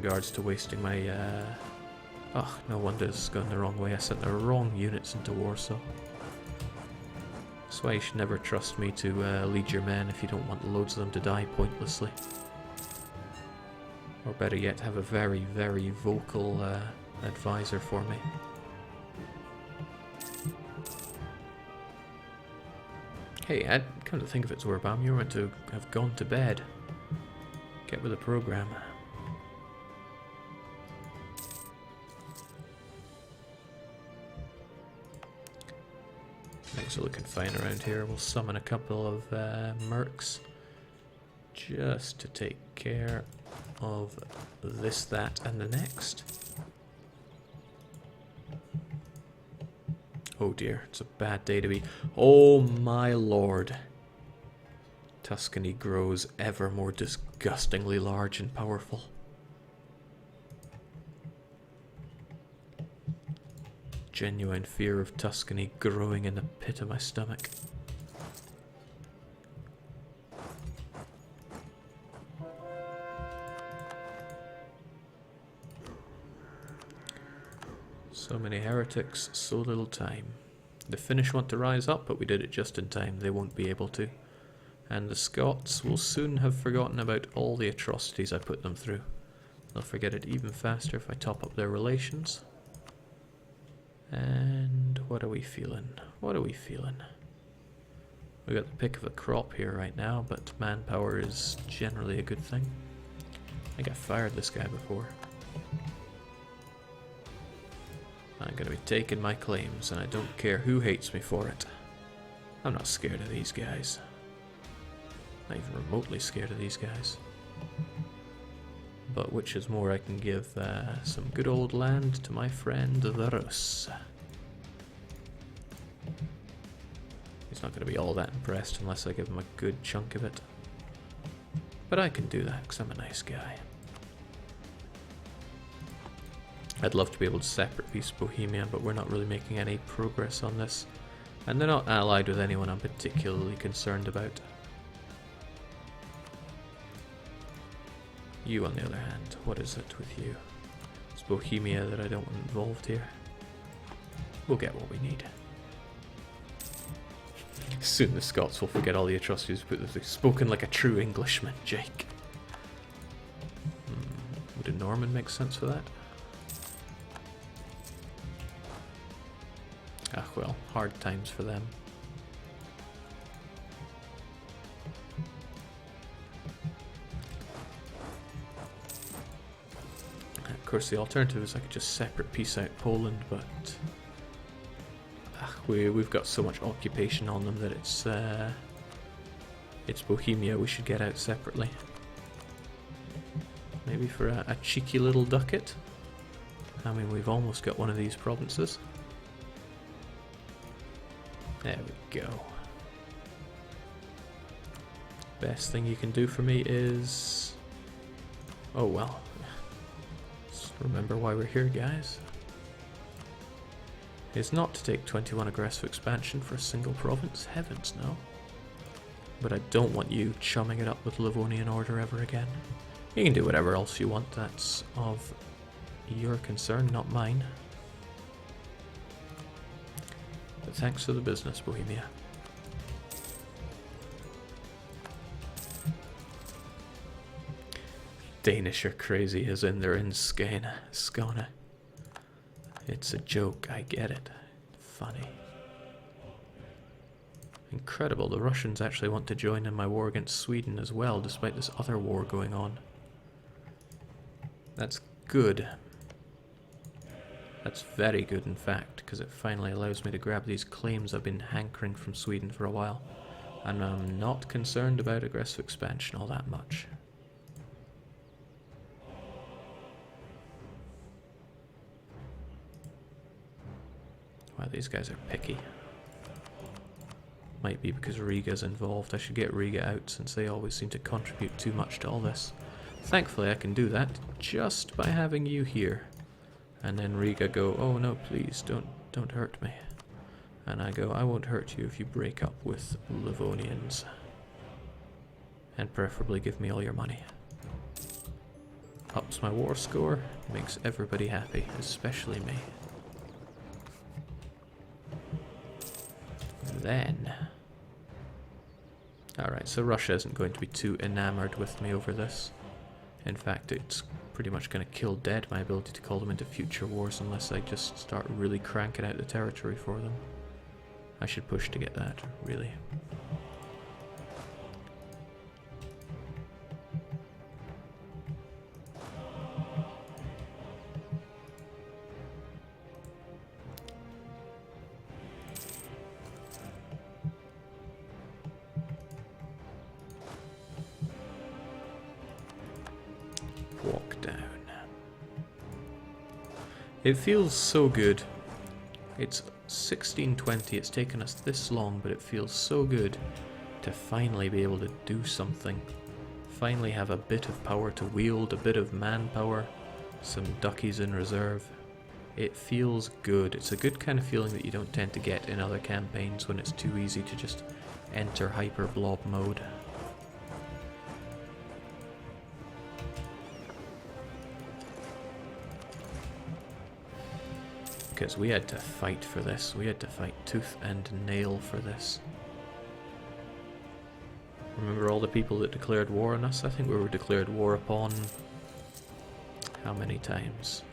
regards to wasting my... Oh, no wonder this is going the wrong way. I sent the wrong units into Warsaw. That's why you should never trust me to lead your men if you don't want loads of them to die pointlessly. Or better yet, have a very, very vocal advisor for me. Hey, I'd come to think of it, Zorbam, you were meant to have gone to bed. Get with the program. Things are looking fine around here. We'll summon a couple of mercs just to take care of this, that, and the next. Oh dear, it's a bad day to be. Oh my lord. Tuscany grows ever more disgustingly large and powerful. Genuine fear of Tuscany growing in the pit of my stomach. So many heretics, so little time. The Finnish want to rise up, but we did it just in time. They won't be able to. And the Scots will soon have forgotten about all the atrocities I put them through. They'll forget it even faster if I top up their relations. And what are we feeling? What are we feeling? We got the pick of the crop here right now, but manpower is generally a good thing. I think I fired this guy before. I'm going to be taking my claims, and I don't care who hates me for it. I'm not scared of these guys. Not even remotely scared of these guys. But which is more, I can give some good old land to my friend the Rus. He's not going to be all that impressed unless I give him a good chunk of it. But I can do that because I'm a nice guy. I'd love to be able to separate Peace Bohemia, but we're not really making any progress on this. And they're not allied with anyone I'm particularly concerned about. You, on the other hand, what is it with you? It's Bohemia that I don't want involved here. We'll get what we need. Soon the Scots will forget all the atrocities, but they've spoken like a true Englishman, Jake. Would a Norman make sense for that? Ah, well, hard times for them. Of course, the alternative is I could just separate peace out Poland, but we've got so much occupation on them that it's Bohemia we should get out separately. Maybe for a cheeky little ducat. I mean, we've almost got one of these provinces. There we go. Best thing you can do for me is... Oh well. Just remember why we're here, guys. It's not to take 21 aggressive expansion for a single province. Heavens, no. But I don't want you chumming it up with Livonian Order ever again. You can do whatever else you want. That's of your concern, not mine. But thanks for the business, Bohemia. Danish are crazy as in they're in Skåne. It's a joke, I get it. Funny. Incredible, the Russians actually want to join in my war against Sweden as well, despite this other war going on. That's good. That's very good, in fact, because it finally allows me to grab these claims I've been hankering from Sweden for a while. And I'm not concerned about aggressive expansion all that much. Wow, these guys are picky. Might be because Riga's involved. I should get Riga out since they always seem to contribute too much to all this. Thankfully I can do that just by having you here. And then Riga go, oh no, please, don't hurt me. And I go, I won't hurt you if you break up with Livonians. And preferably give me all your money. Ups my war score, makes everybody happy, especially me. Then... Alright, so Russia isn't going to be too enamored with me over this. In fact, it's pretty much going to kill dead my ability to call them into future wars unless I just start really cranking out the territory for them. I should push to get that, really. Walk down. It feels so good. It's 1620, it's taken us this long, but it feels so good to finally be able to do something. Finally have a bit of power to wield, a bit of manpower, some duckies in reserve. It feels good. It's a good kind of feeling that you don't tend to get in other campaigns when it's too easy to just enter hyper blob mode. Because we had to fight for this. We had to fight tooth and nail for this. Remember all the people that declared war on us? I think we were declared war upon... how many times?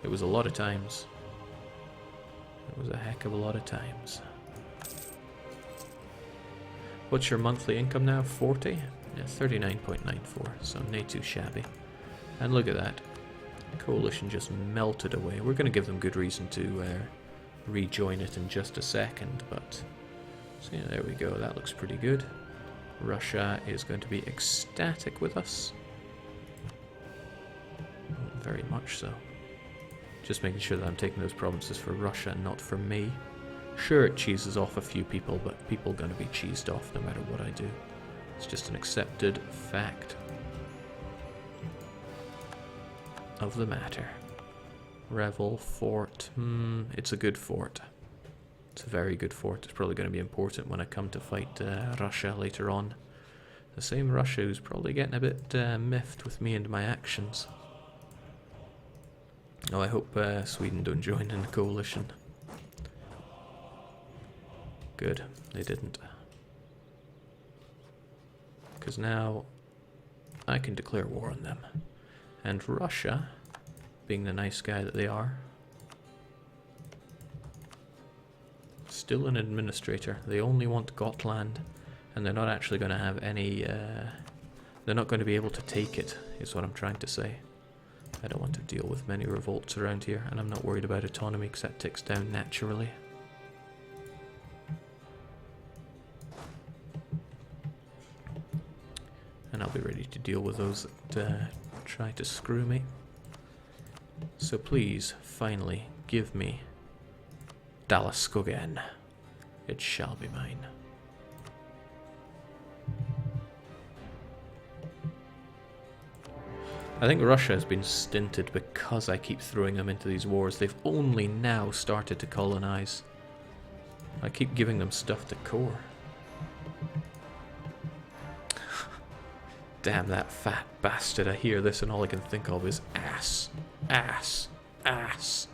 It was a lot of times. It was a heck of a lot of times. What's your monthly income now? 40? Yeah, 39.94, so nay too shabby. And look at that. Coalition just melted away. We're going to give them good reason to rejoin it in just a second, but... So yeah, there we go. That looks pretty good. Russia is going to be ecstatic with us. Very much so. Just making sure that I'm taking those provinces for Russia and not for me. Sure, it cheeses off a few people, but people are going to be cheesed off no matter what I do. It's just an accepted fact of the matter. Revel Fort. It's a good fort. It's a very good fort. It's probably going to be important when I come to fight Russia later on. The same Russia who's probably getting a bit miffed with me and my actions. Oh, I hope Sweden don't join in the coalition. Good, they didn't. Because now I can declare war on them. And Russia, being the nice guy that they are, still an administrator. They only want Gotland, and they're not actually going to have any... they're not going to be able to take it, is what I'm trying to say. I don't want to deal with many revolts around here, and I'm not worried about autonomy because that ticks down naturally. And I'll be ready to deal with those that try to screw me. So please, finally, give me Dalaskogen. It shall be mine. I think Russia has been stinted because I keep throwing them into these wars. They've only now started to colonize. I keep giving them stuff to core. Damn that fat bastard. I hear this and all I can think of is ass. Ass. Ass.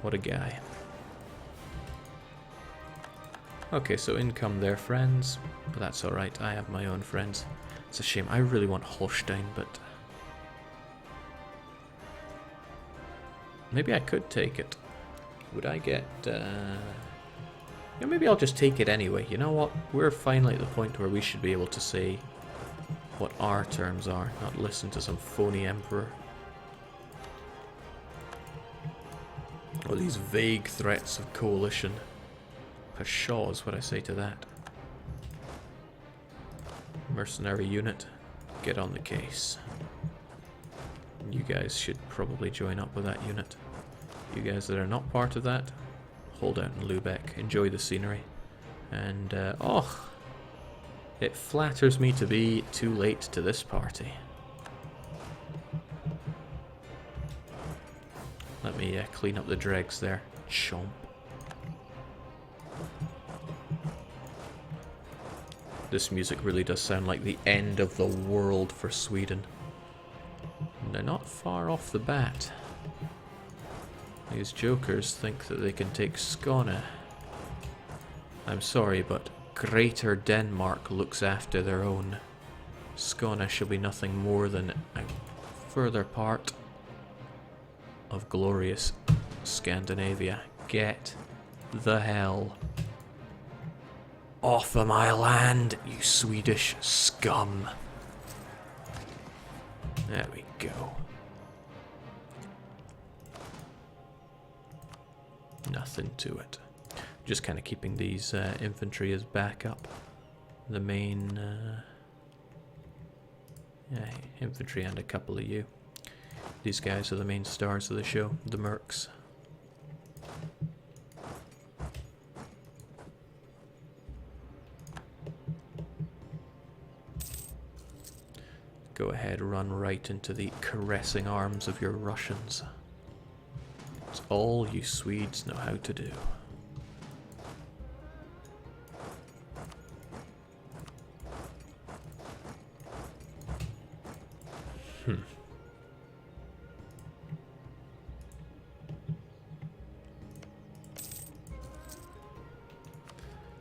What a guy. Okay, so in come their friends. But that's alright, I have my own friends. It's a shame. I really want Holstein, but... maybe I could take it. Would I get... yeah, maybe I'll just take it anyway. You know what? We're finally at the point where we should be able to say what our terms are, not listen to some phony emperor. Or these vague threats of coalition. Pshaw is what I say to that. Mercenary unit, get on the case. You guys should probably join up with that unit. You guys that are not part of that, hold out in Lubeck, enjoy the scenery. And, oh, it flatters me to be too late to this party. Let me clean up the dregs there. Chomp. This music really does sound like the end of the world for Sweden. And they're not far off the bat. These jokers think that they can take Skåne. I'm sorry, but Greater Denmark looks after their own. Skåne shall be nothing more than a further part of glorious Scandinavia. Get the hell off of my land, you Swedish scum. There we go. Nothing to it. Just kind of keeping these infantry as backup. The main infantry and a couple of you. These guys are the main stars of the show, the mercs. Go ahead, run right into the caressing arms of your Russians. It's all you Swedes know how to do.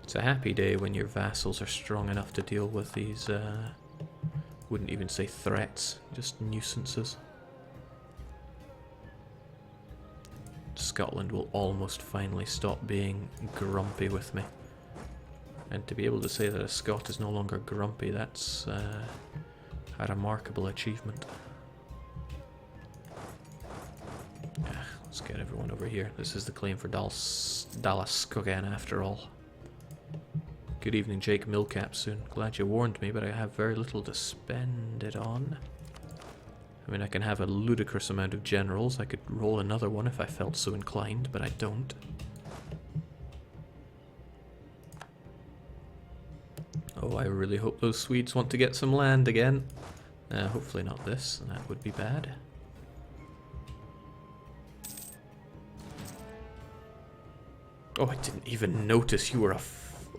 It's a happy day when your vassals are strong enough to deal with these, wouldn't even say threats, just nuisances. Scotland will almost finally stop being grumpy with me. And to be able to say that a Scot is no longer grumpy, that's a remarkable achievement. Let's get everyone over here. This is the claim for Dalaskogan after all. Good evening, Jake Millcapsoon. Glad you warned me, but I have very little to spend it on. I mean, I can have a ludicrous amount of generals. I could roll another one if I felt so inclined, but I don't. Oh, I really hope those Swedes want to get some land again. Hopefully not this, that would be bad. Oh, I didn't even notice you were a...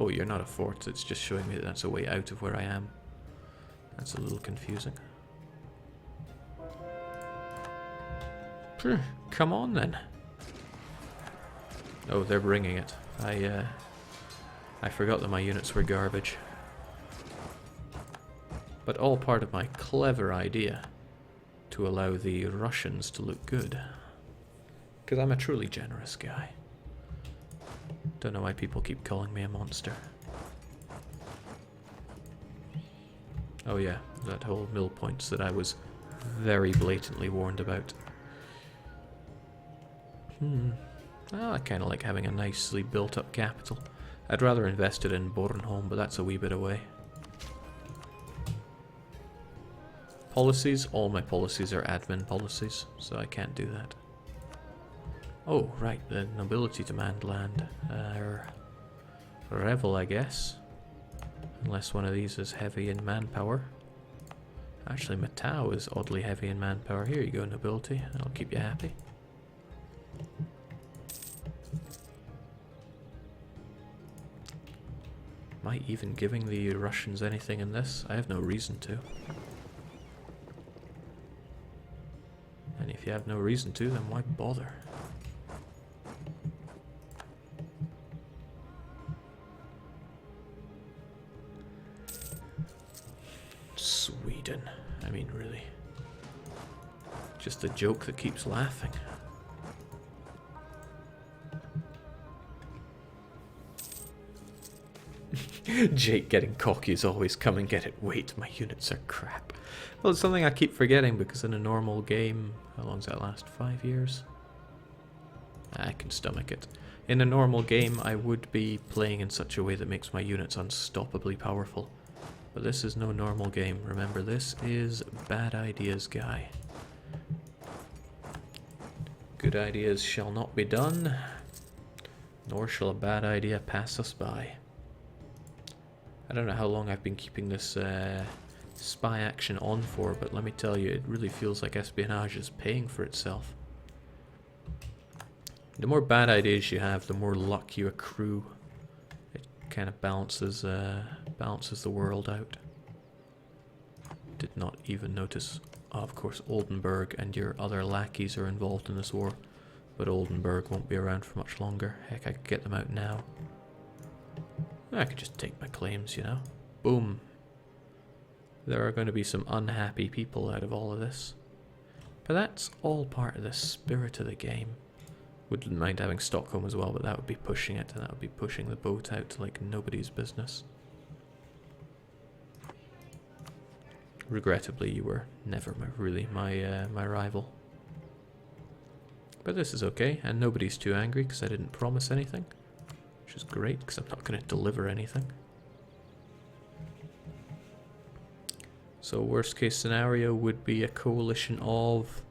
Oh, you're not a fort, it's just showing me that that's a way out of where I am. That's a little confusing. Come on then. Oh, they're bringing it. I forgot that my units were garbage. But all part of my clever idea to allow the Russians to look good. Because I'm a truly generous guy. Don't know why people keep calling me a monster. Oh yeah, that whole mill points that I was very blatantly warned about. Well, I kind of like having a nicely built up capital. I'd rather invest it in Bornholm, but that's a wee bit away. Policies, all my policies are admin policies, so I can't do that. Oh, right, the nobility demand land. Revel, I guess. Unless one of these is heavy in manpower. Actually, Matau is oddly heavy in manpower. Here you go, nobility. That'll keep you happy. Am I even giving the Russians anything in this? I have no reason to. And if you have no reason to, then why bother? Sweden. I mean, really. Just a joke that keeps laughing. Jake getting cocky is always come and get it. Wait, my units are crap. Well, it's something I keep forgetting because in a normal game, how long does that last? 5 years? I can stomach it. In a normal game, I would be playing in such a way that makes my units unstoppably powerful. But this is no normal game. Remember, this is Bad Ideas Guy. Good ideas shall not be done, nor shall a bad idea pass us by. I don't know how long I've been keeping this spy action on for, but let me tell you, it really feels like espionage is paying for itself. The more bad ideas you have, the more luck you accrue. It kind of balances balances the world out. Did not even notice. Oh, of course, Oldenburg and your other lackeys are involved in this war, but Oldenburg won't be around for much longer. Heck, I could get them out now. I could just take my claims, you know. Boom. There are going to be some unhappy people out of all of this. But that's all part of the spirit of the game. Wouldn't mind having Stockholm as well, but that would be pushing it, and that would be pushing the boat out like nobody's business. Regrettably, you were never really my rival. But this is okay, and nobody's too angry because I didn't promise anything. Which is great, because I'm not going to deliver anything. So worst case scenario would be a coalition of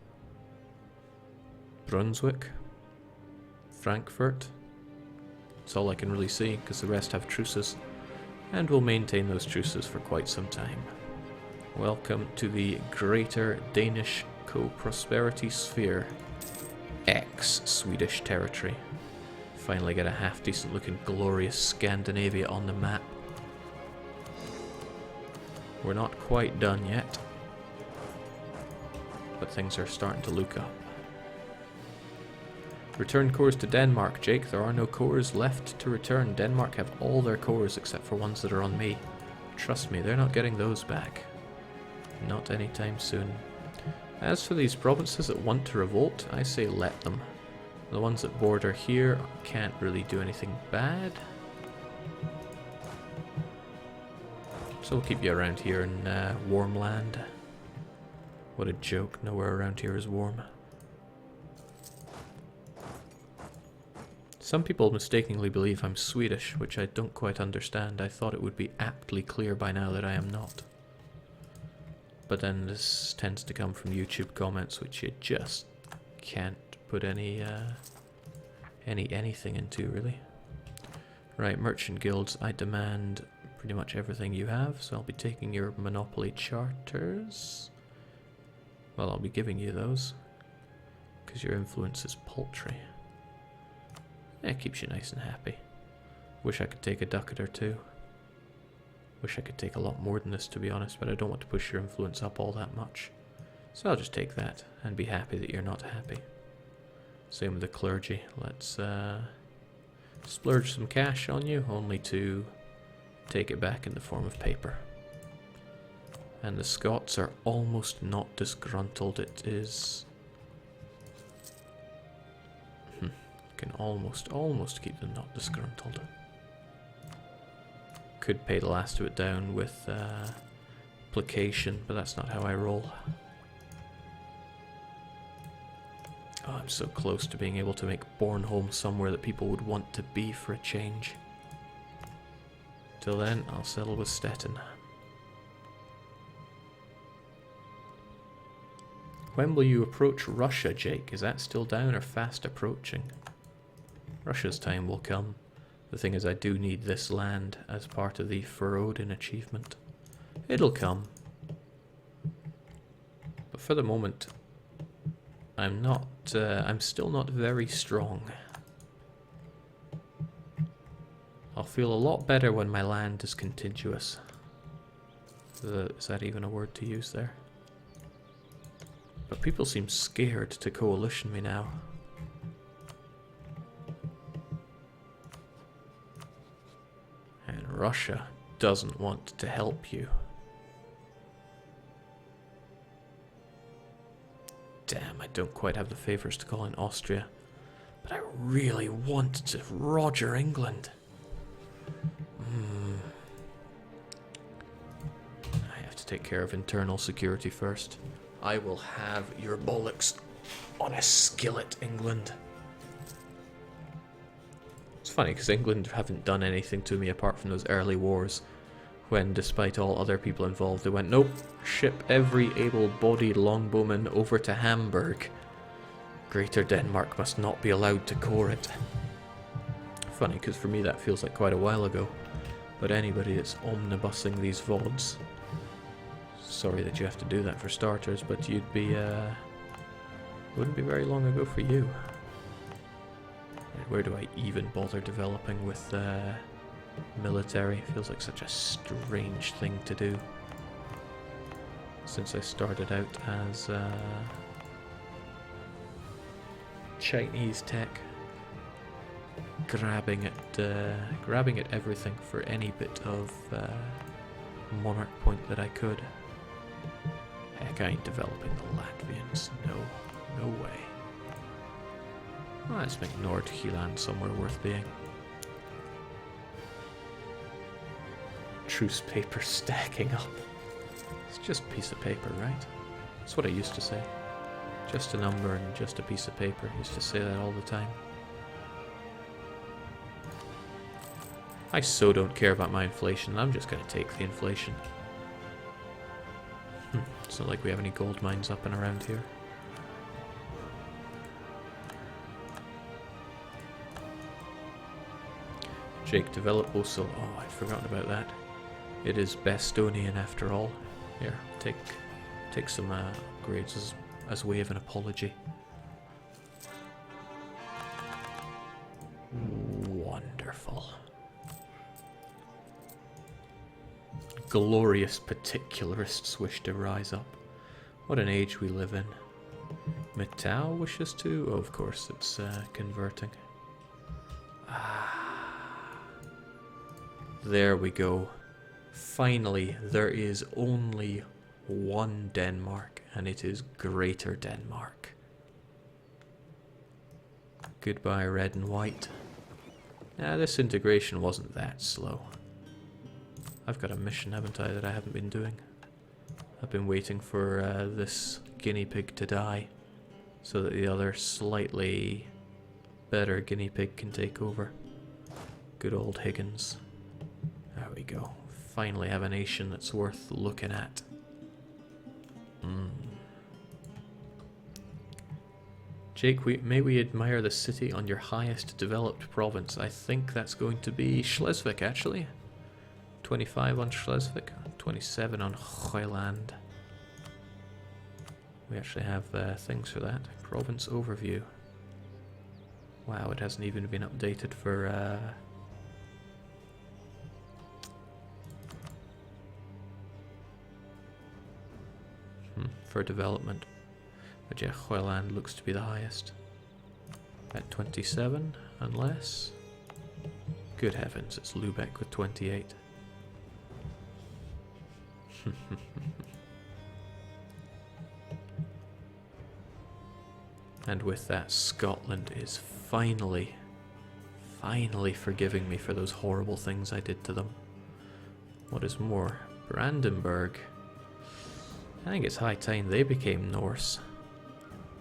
Brunswick, Frankfurt. That's all I can really see, because the rest have truces. And we'll maintain those truces for quite some time. Welcome to the Greater Danish Co-Prosperity Sphere. Ex-Swedish territory. Finally get a half-decent looking glorious Scandinavia on the map. We're not quite done yet, but things are starting to look up. Return cores to Denmark, Jake. There are no cores left to return. Denmark have all their cores except for ones that are on me. Trust me, they're not getting those back. Not anytime soon. As for these provinces that want to revolt, I say let them. The ones that border here can't really do anything bad. So we'll keep you around here in warm land. What a joke, nowhere around here is warm. Some people mistakenly believe I'm Swedish, which I don't quite understand. I thought it would be aptly clear by now that I am not. But then this tends to come from YouTube comments, which you just can't put anything into, really. Right, merchant guilds, I demand pretty much everything you have, so I'll be taking your monopoly charters. Well, I'll be giving you those, because your influence is paltry. It keeps you nice and happy. Wish I could take a ducat or two. Wish I could take a lot more than this, to be honest, but I don't want to push your influence up all that much. So I'll just take that, and be happy that you're not happy. Same with the clergy. Let's splurge some cash on you, only to take it back in the form of paper. And the Scots are almost not disgruntled. It is... can almost keep them not disgruntled. Could pay the last of it down with placation, but that's not how I roll. Oh, I'm so close to being able to make Bornholm somewhere that people would want to be for a change. Till then, I'll settle with Stettin. When will you approach Russia, Jake? Is that still down or fast approaching? Russia's time will come. The thing is, I do need this land as part of the Ferodin achievement. It'll come. But for the moment, I'm still not very strong. I'll feel a lot better when my land is contiguous. Is that even a word to use there? But people seem scared to coalition me now. And Russia doesn't want to help you. Damn, I don't quite have the favours to call in Austria. But I really want to Roger England. I have to take care of internal security first. I will have your bollocks on a skillet, England. It's funny, because England haven't done anything to me apart from those early wars, when, despite all other people involved, they went, nope, ship every able-bodied longbowman over to Hamburg. Greater Denmark must not be allowed to core it. Funny, because for me that feels like quite a while ago. But anybody that's omnibusing these VODs, sorry that you have to do that for starters, but you'd be, wouldn't be very long ago for you. Where do I even bother developing with military. Feels like such a strange thing to do. Since I started out as Chinese tech, grabbing at everything for any bit of monarch point that I could. Heck, I ain't developing the Latvians. No way. Well, let's make Nordjylland somewhere worth being. Truce paper stacking up. It's just a piece of paper, right? That's what I used to say. Just a number and just a piece of paper. I used to say that all the time. I so don't care about my inflation. I'm just going to take the inflation. It's not like we have any gold mines up and around here. Jake, develop Osel. Oh, I'd forgotten about that. It is Bastonian after all. Here, take some upgrades as way of an apology. Wonderful. Glorious particularists wish to rise up. What an age we live in. Mittal wishes to? Oh, of course, it's converting. There we go. Finally, there is only one Denmark, and it is Greater Denmark. Goodbye, red and white. This integration wasn't that slow. I've got a mission, haven't I, that I haven't been doing. I've been waiting for this guinea pig to die, so that the other slightly better guinea pig can take over. Good old Higgins. There we go. Finally have a nation that's worth looking at. Jake, may we admire the city on your highest developed province? I think that's going to be Schleswig, actually. 25 on Schleswig, 27 on Hoyland. We actually have things for that. Province overview. Wow, it hasn't even been updated for development. But yeah, Hoyland looks to be the highest. At 27, unless... Good heavens, it's Lubeck with 28. And with that, Scotland is finally forgiving me for those horrible things I did to them. What is more, Brandenburg... I think it's high time they became Norse.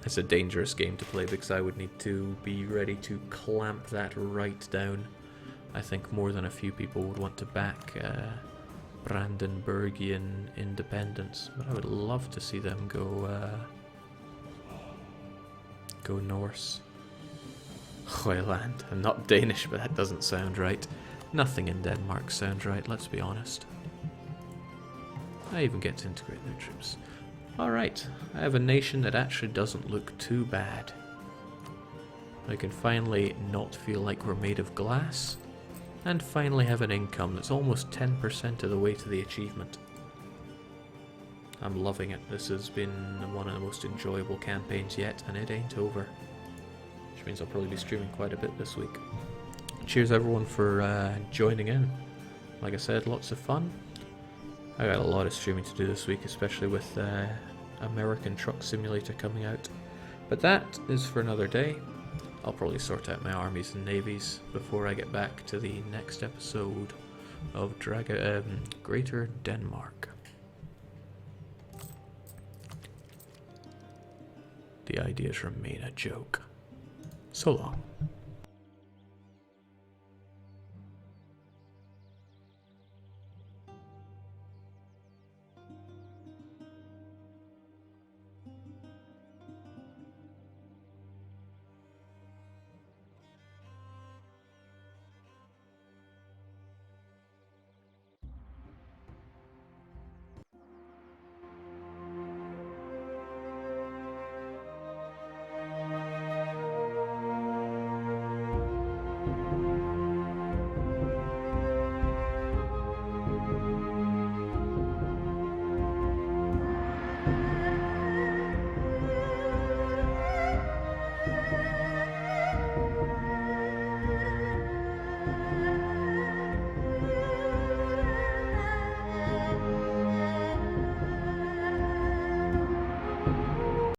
It's a dangerous game to play because I would need to be ready to clamp that right down. I think more than a few people would want to back Brandenburgian independence, but I would love to see them go Norse. Hoyland. I'm not Danish, but that doesn't sound right. Nothing in Denmark sounds right, let's be honest. I even get to integrate their troops. Alright, I have a nation that actually doesn't look too bad. I can finally not feel like we're made of glass, and finally have an income that's almost 10% of the way to the achievement. I'm loving it. This has been one of the most enjoyable campaigns yet, and it ain't over. Which means I'll probably be streaming quite a bit this week. Cheers everyone for joining in. Like I said, lots of fun. I got a lot of streaming to do this week, especially with American Truck Simulator coming out. But that is for another day. I'll probably sort out my armies and navies before I get back to the next episode of Greater Denmark. The ideas remain a joke. So long.